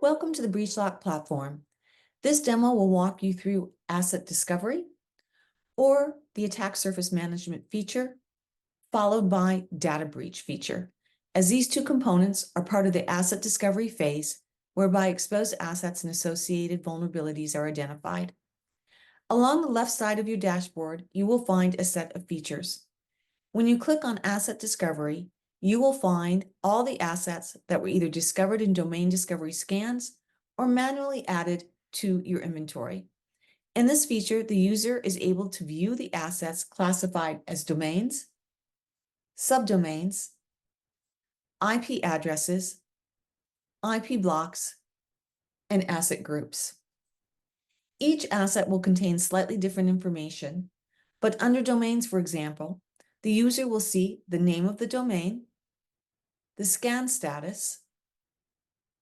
Welcome to the BreachLock Platform. This demo will walk you through asset discovery or the attack surface management feature, followed by data breach feature, as these two components are part of the asset discovery phase, whereby exposed assets and associated vulnerabilities are identified. Along the left side of your dashboard, you will find a set of features. When you click on Asset Discovery, you will find all the assets that were either discovered in domain discovery scans or manually added to your inventory. In this feature, the user is able to view the assets classified as domains, subdomains, IP addresses, IP blocks, and asset groups. Each asset will contain slightly different information, but under domains, for example, the user will see the name of the domain, the scan status,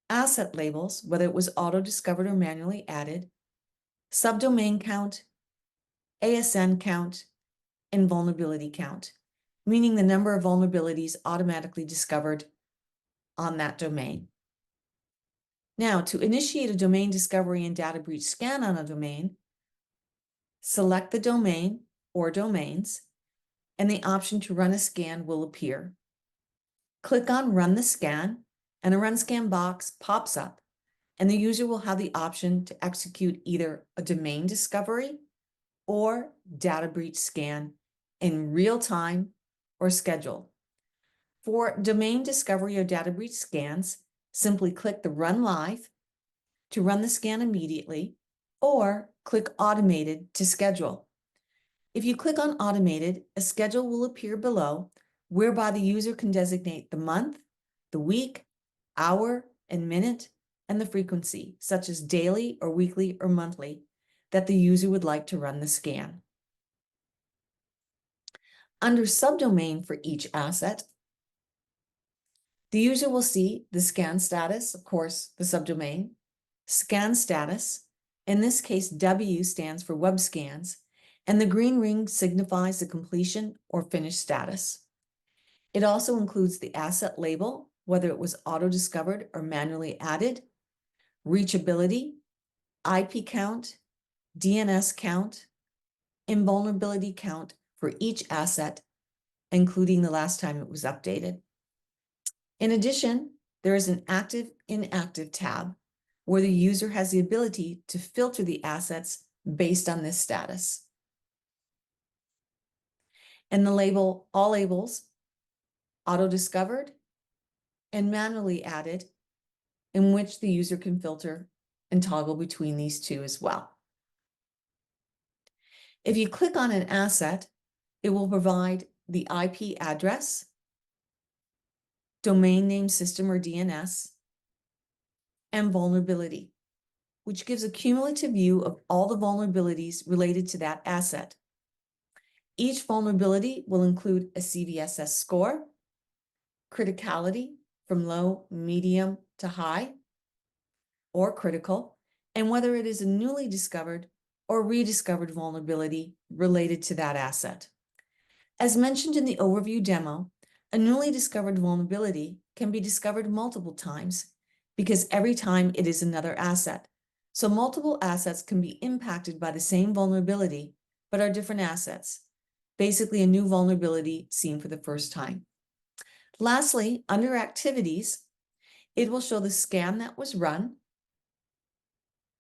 asset labels, whether it was auto-discovered or manually added, subdomain count, ASM count, and vulnerability count, meaning the number of vulnerabilities automatically discovered on that domain. Now, to initiate a domain discovery and data breach scan on a domain, select the domain or domains, and the option to run a scan will appear. Click on Run the Scan, and a Run Scan box pops up, and the user will have the option to execute either a domain discovery or data breach scan in real time or scheduled. For domain discovery or data breach scans, simply click the Run Live to run the scan immediately, or click Automated to schedule. If you click on Automated, a schedule will appear below, whereby the user can designate the month, the week, hour, and minute, and the frequency, such as daily or weekly or monthly, that the user would like to run the scan. Under subdomain for each asset, the user will see the scan status, of course, the subdomain, scan status, in this case, W stands for web scans, and the green ring signifies the completion or finished status. It also includes the asset label, whether it was auto-discovered or manually added, reachability, IP count, DNS count, and vulnerability count for each asset, including the last time it was updated. In addition, there is an active-inactive tab where the user has the ability to filter the assets based on this status. And the label, all labels, auto-discovered and manually added, in which the user can filter and toggle between these two as well. If you click on an asset, it will provide the IP address, domain name system or DNS, and vulnerability, which gives a cumulative view of all the vulnerabilities related to that asset. Each vulnerability will include a CVSS score, criticality from low, medium to high, or critical, and whether it is a newly discovered or rediscovered vulnerability related to that asset. As mentioned in the overview demo, a newly discovered vulnerability can be discovered multiple times because every time it is another asset. So multiple assets can be impacted by the same vulnerability, but are different assets. Basically, a new vulnerability seen for the first time. Lastly, under Activities, it will show the scan that was run,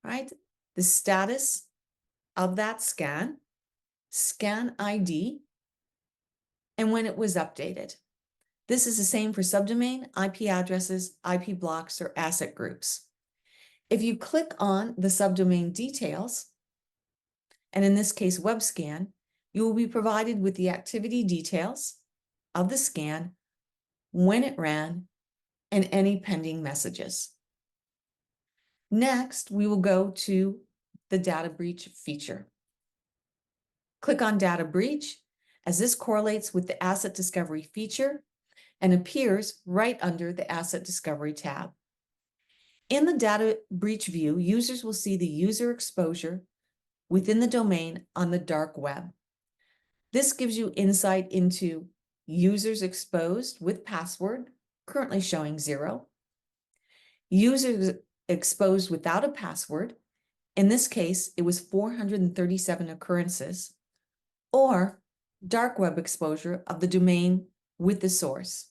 right? The status of that scan, scan ID, and when it was updated. This is the same for subdomain, IP addresses, IP blocks, or asset groups. If you click on the subdomain details, and in this case, web scan, you will be provided with the activity details of the scan, when it ran, and any pending messages. Next, we will go to the data breach feature. Click on data breach, as this correlates with the asset discovery feature and appears right under the asset discovery tab. In the data breach view, users will see the user exposure within the domain on the dark web. This gives you insight into users exposed with password, currently showing 0, users exposed without a password. In this case, it was 437 occurrences, or dark web exposure of the domain with the source.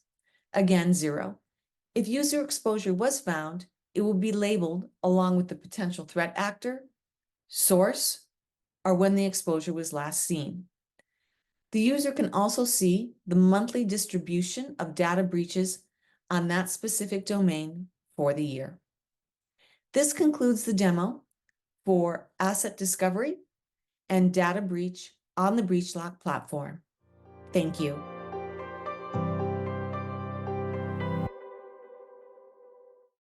Again, 0. If user exposure was found, it will be labeled along with the potential threat actor, source, or when the exposure was last seen. The user can also see the monthly distribution of data breaches on that specific domain for the year. This concludes the demo for asset discovery and data breach on the BreachLock platform. Thank you.